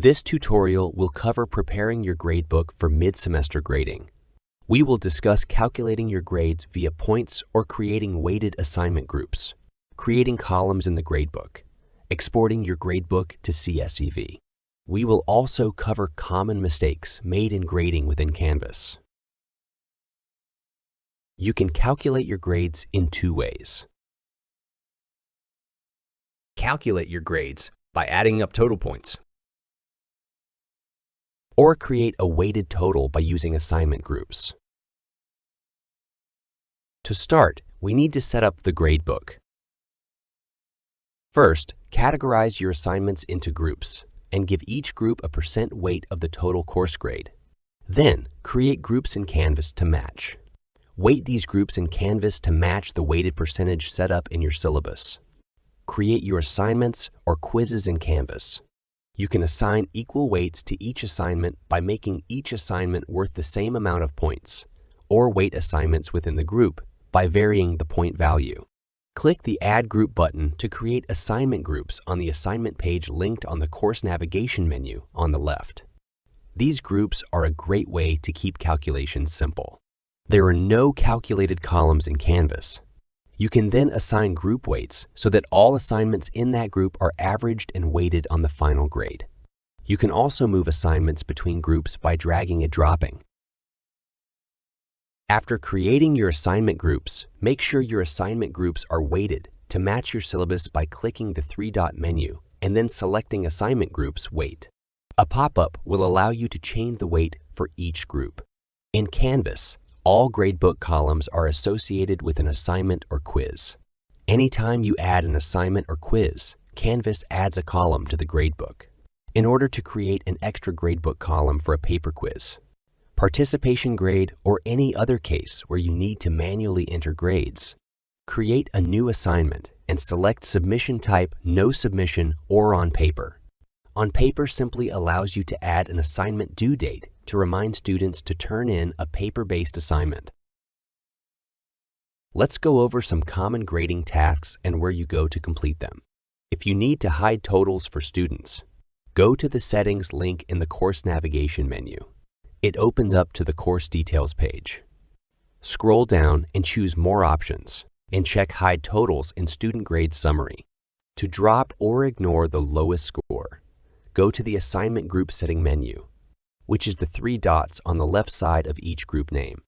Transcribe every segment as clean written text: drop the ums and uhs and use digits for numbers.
This tutorial will cover preparing your gradebook for mid-semester grading. We will discuss calculating your grades via points or creating weighted assignment groups, creating columns in the gradebook, exporting your gradebook to CSV. We will also cover common mistakes made in grading within Canvas. You can calculate your grades in two ways. Calculate your grades by adding up total points. Or create a weighted total by using assignment groups. To start, we need to set up the gradebook. First, categorize your assignments into groups and give each group a % weight of the total course grade. Then, create groups in Canvas to match. Weight these groups in Canvas to match the weighted percentage set up in your syllabus. Create your assignments or quizzes in Canvas. You can assign equal weights to each assignment by making each assignment worth the same amount of points, or weight assignments within the group by varying the point value. Click the Add Group button to create assignment groups on the assignment page linked on the course navigation menu on the left. These groups are a great way to keep calculations simple. There are no calculated columns in Canvas. You can then assign group weights so that all assignments in that group are averaged and weighted on the final grade. You can also move assignments between groups by dragging and dropping. After creating your assignment groups, make sure your assignment groups are weighted to match your syllabus by clicking the three-dot menu and then selecting Assignment Groups Weight. A pop-up will allow you to change the weight for each group. In Canvas, all gradebook columns are associated with an assignment or quiz. Anytime you add an assignment or quiz, Canvas adds a column to the gradebook. In order to create an extra gradebook column for a paper quiz, participation grade, or any other case where you need to manually enter grades, create a new assignment and select Submission Type, No Submission, or On Paper. On Paper simply allows you to add an assignment due date to remind students to turn in a paper-based assignment. Let's go over some common grading tasks and where you go to complete them. If you need to hide totals for students, go to the Settings link in the Course Navigation menu. It opens up to the Course Details page. Scroll down and choose More Options and check Hide Totals in Student Grade Summary. To drop or ignore the lowest score, go to the Assignment Group Setting menu, which is the three dots on the left side of each group name.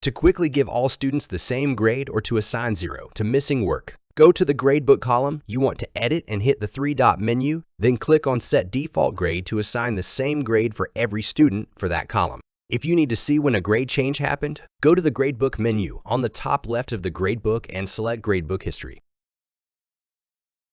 To quickly give all students the same grade or to assign 0 to missing work, go to the Gradebook column you want to edit and hit the three-dot menu, then click on Set Default Grade to assign the same grade for every student for that column. If you need to see when a grade change happened, go to the Gradebook menu on the top left of the Gradebook and select Gradebook History.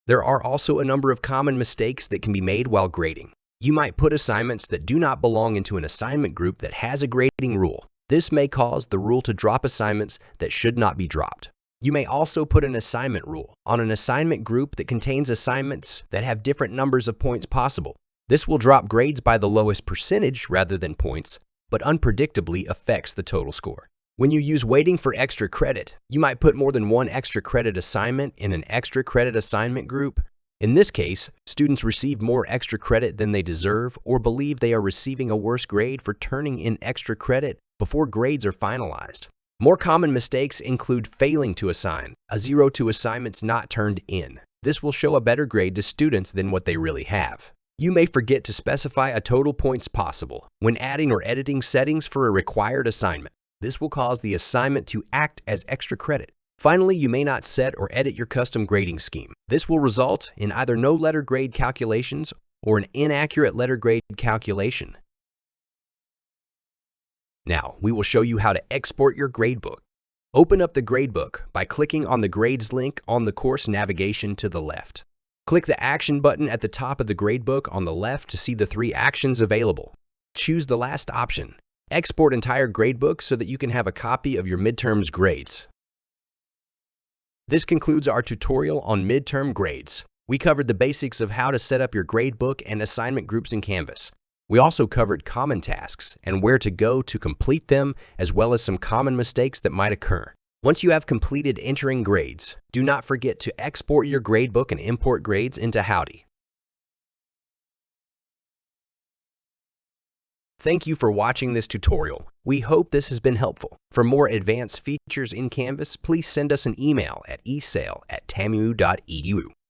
There are also a number of common mistakes that can be made while grading. You might put assignments that do not belong into an assignment group that has a grading rule. This may cause the rule to drop assignments that should not be dropped. You may also put an assignment rule on an assignment group that contains assignments that have different numbers of points possible. This will drop grades by the lowest percentage rather than points, but unpredictably affects the total score. When you use weighting for extra credit, you might put more than one extra credit assignment in an extra credit assignment group. In this case, students receive more extra credit than they deserve or believe they are receiving a worse grade for turning in extra credit before grades are finalized. More common mistakes include failing to assign a 0 to assignments not turned in. This will show a better grade to students than what they really have. You may forget to specify a total points possible when adding or editing settings for a required assignment. This will cause the assignment to act as extra credit. Finally, you may not set or edit your custom grading scheme. This will result in either no letter grade calculations or an inaccurate letter grade calculation. Now, we will show you how to export your gradebook. Open up the gradebook by clicking on the Grades link on the course navigation to the left. Click the Action button at the top of the gradebook on the left to see the 3 actions available. Choose the last option. Export entire gradebook so that you can have a copy of your midterms grades. This concludes our tutorial on midterm grades. We covered the basics of how to set up your gradebook and assignment groups in Canvas. We also covered common tasks and where to go to complete them, as well as some common mistakes that might occur. Once you have completed entering grades, do not forget to export your gradebook and import grades into Howdy. Thank you for watching this tutorial. We hope this has been helpful. For more advanced features in Canvas, please send us an email at esale@tamu.edu.